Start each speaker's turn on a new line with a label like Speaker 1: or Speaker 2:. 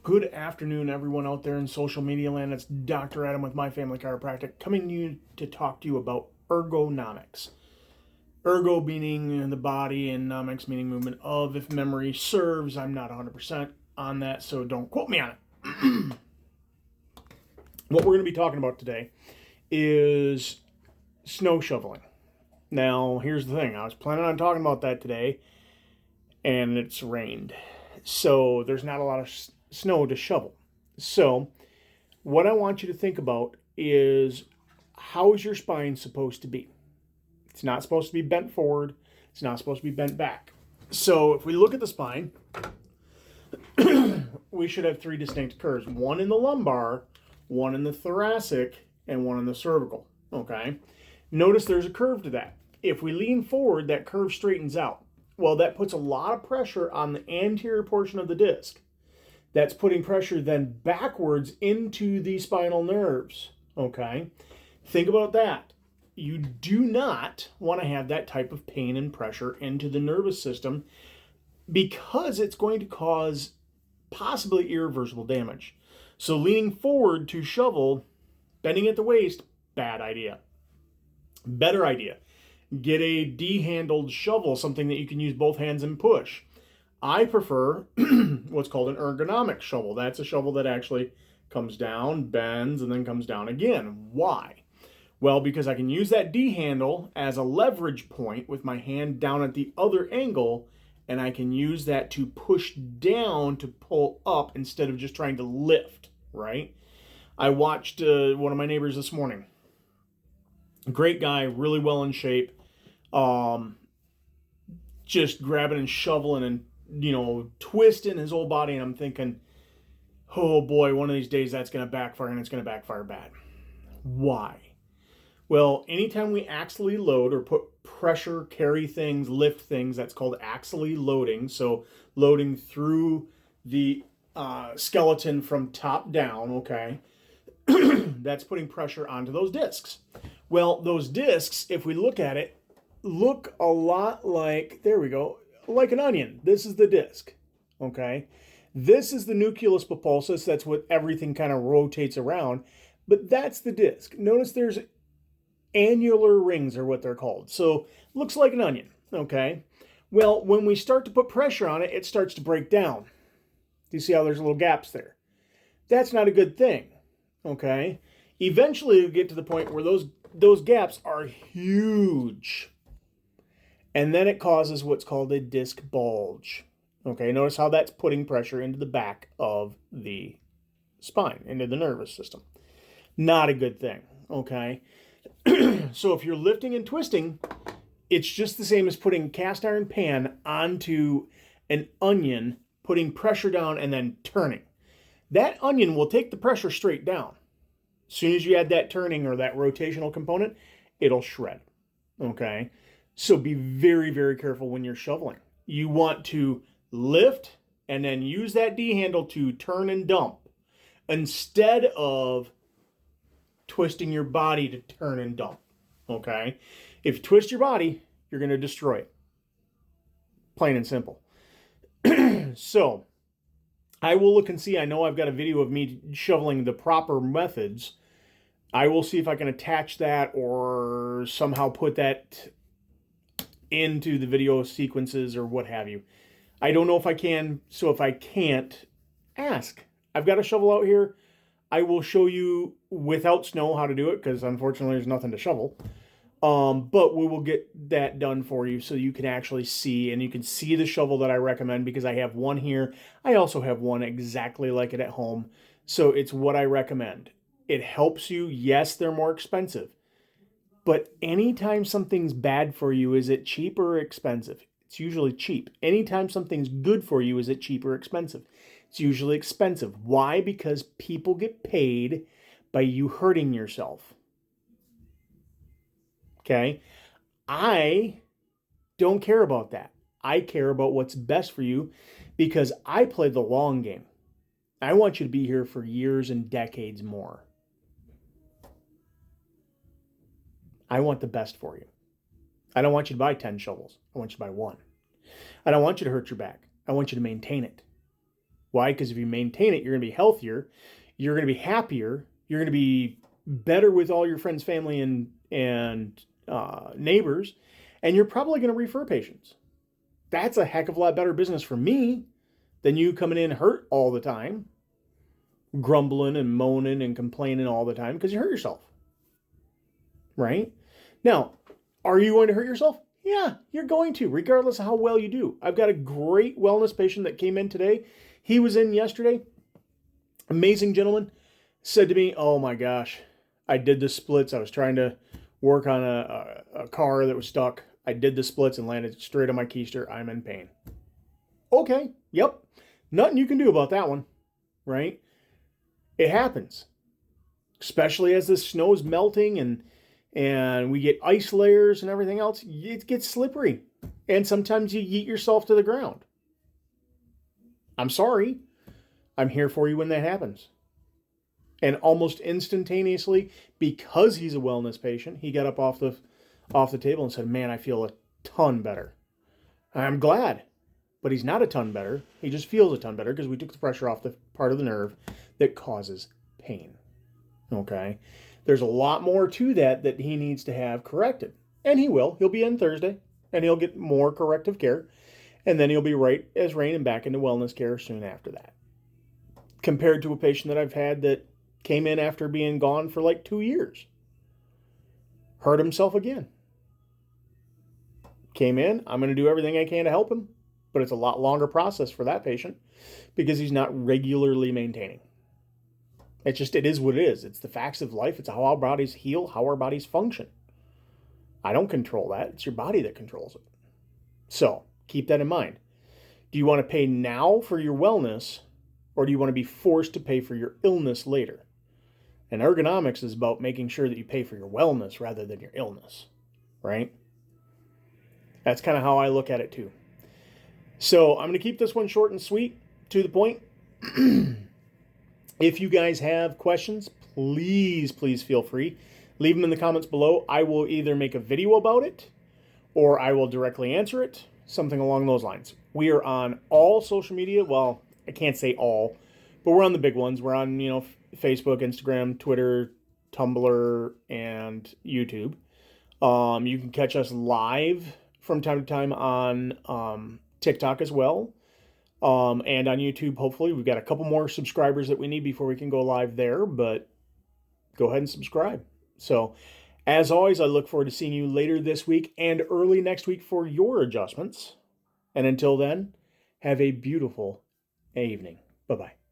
Speaker 1: Good afternoon, everyone out there in social media land. It's Dr. Adam with My Family Chiropractic coming to you to talk to you about ergonomics. Ergo meaning the body and nomics meaning movement of, if memory serves. I'm not 100% on that, so don't quote me on it. What we're going to be talking about today is snow shoveling. Now, here's the thing. I was planning on talking about that today, and it's rained. So there's not a lot of snow to shovel. So what I want you to think about is, how is your spine supposed to be? It's not supposed to be bent forward. It's not supposed to be bent back. So if we look at the spine, we should have three distinct curves. One in the lumbar, one in the thoracic, and one in the cervical. Okay? Notice there's a curve to that. If we lean forward, that curve straightens out. Well, that puts a lot of pressure on the anterior portion of the disc. That's putting pressure then backwards into the spinal nerves. Okay? Think about that. You do not want to have that type of pain and pressure into the nervous system, because it's going to cause possibly irreversible damage. So leaning forward to shovel, bending at the waist, bad idea. Better idea. Get a D-handled shovel, something that you can use both hands and push. I prefer what's called an ergonomic shovel. That's a shovel that actually comes down, bends, and then comes down again. Why? Well, because I can use that D handle as a leverage point with my hand down at the other angle, and I can use that to push down to pull up instead of just trying to lift, right? I watched one of my neighbors this morning. Great guy, really well in shape. Just grabbing and shoveling and, twisting his whole body. And I'm thinking, oh boy, one of these days that's going to backfire, and it's going to backfire bad. Why? Well, anytime we axially load or put pressure, carry things, lift things, that's called axially loading. So loading through the skeleton from top down, okay? That's putting pressure onto those discs. Well, those discs, if we look at it, look a lot like, there we go, like an onion. This is the disc, okay? This is the nucleus pulposus. That's what everything kind of rotates around, but that's the disc. Notice there's annular rings, are what they're called. So looks like an onion, okay? Well, when we start to put pressure on it, it starts to break down. Do you see how there's little gaps there? That's not a good thing, okay? Eventually you get to the point where those gaps are huge. And then it causes what's called a disc bulge. Okay, notice how that's putting pressure into the back of the spine, into the nervous system. Not a good thing, okay? So if you're lifting and twisting, it's just the same as putting cast iron pan onto an onion, putting pressure down and then turning. That onion will take the pressure straight down. As soon as you add that turning or that rotational component, it'll shred, okay? So be very, very careful when you're shoveling. You want to lift and then use that D handle to turn and dump, instead of twisting your body to turn and dump, okay? If you twist your body, you're going to destroy it. Plain and simple. So I will look and see. I know I've got a video of me shoveling the proper methods. I will see if I can attach that or somehow put that into the video sequences or what have you. I don't know if I can, so if I can't, ask. I've got a shovel out here. I will show you without snow how to do it, because unfortunately there's nothing to shovel. But we will get that done for you so you can actually see, and you can see the shovel that I recommend, because I have one here. I also have one exactly like it at home. So it's what I recommend. It helps you. Yes, they're more expensive. But anytime something's bad for you, is it cheap or expensive? It's usually cheap. Anytime something's good for you, is it cheap or expensive? It's usually expensive. Why? Because people get paid by you hurting yourself. Okay? I don't care about that. I care about what's best for you, because I play the long game. I want you to be here for years and decades more. I want the best for you. I don't want you to buy 10 shovels. I want you to buy one. I don't want you to hurt your back. I want you to maintain it. Why? Because if you maintain it, you're going to be healthier, you're going to be happier, you're going to be better with all your friends, family, and neighbors, and you're probably going to refer patients. That's a heck of a lot better business for me than you coming in hurt all the time, grumbling and moaning and complaining all the time because you hurt yourself. Right? Now, are you going to hurt yourself? Yeah, you're going to, regardless of how well you do. I've got a great wellness patient that came in today. He was in yesterday. Amazing gentleman. Said to me, oh my gosh, I did the splits. I was trying to work on a car that was stuck. I did the splits and landed straight on my keister. I'm in pain. Okay, yep. Nothing you can do about that one, right? It happens. Especially as the snow's melting and we get ice layers and everything else, it gets slippery. And sometimes you yeet yourself to the ground. I'm sorry. I'm here for you when that happens. And almost instantaneously, because he's a wellness patient, he got up off the table and said, man, I feel a ton better. I'm glad. But he's not a ton better. He just feels a ton better because we took the pressure off the part of the nerve that causes pain. Okay? There's a lot more to that he needs to have corrected. And he will. He'll be in Thursday, and he'll get more corrective care. And then he'll be right as rain and back into wellness care soon after that. Compared to a patient that I've had that came in after being gone for like 2 years. Hurt himself again. Came in, I'm going to do everything I can to help him. But it's a lot longer process for that patient because he's not regularly maintaining. It is what it is. It's the facts of life. It's how our bodies heal, how our bodies function. I don't control that. It's your body that controls it. So keep that in mind. Do you want to pay now for your wellness, or do you want to be forced to pay for your illness later? And ergonomics is about making sure that you pay for your wellness rather than your illness, right? That's kind of how I look at it too. So I'm going to keep this one short and sweet, to the point. If you guys have questions, please feel free. Leave them in the comments below. I will either make a video about it or I will directly answer it, something along those lines. We are on all social media. Well, I can't say all, but we're on the big ones. We're on, Facebook, Instagram, Twitter, Tumblr, and YouTube. You can catch us live from time to time on TikTok as well. And on YouTube, hopefully. We've got a couple more subscribers that we need before we can go live there, but go ahead and subscribe. So, as always, I look forward to seeing you later this week and early next week for your adjustments. And until then, have a beautiful evening. Bye-bye.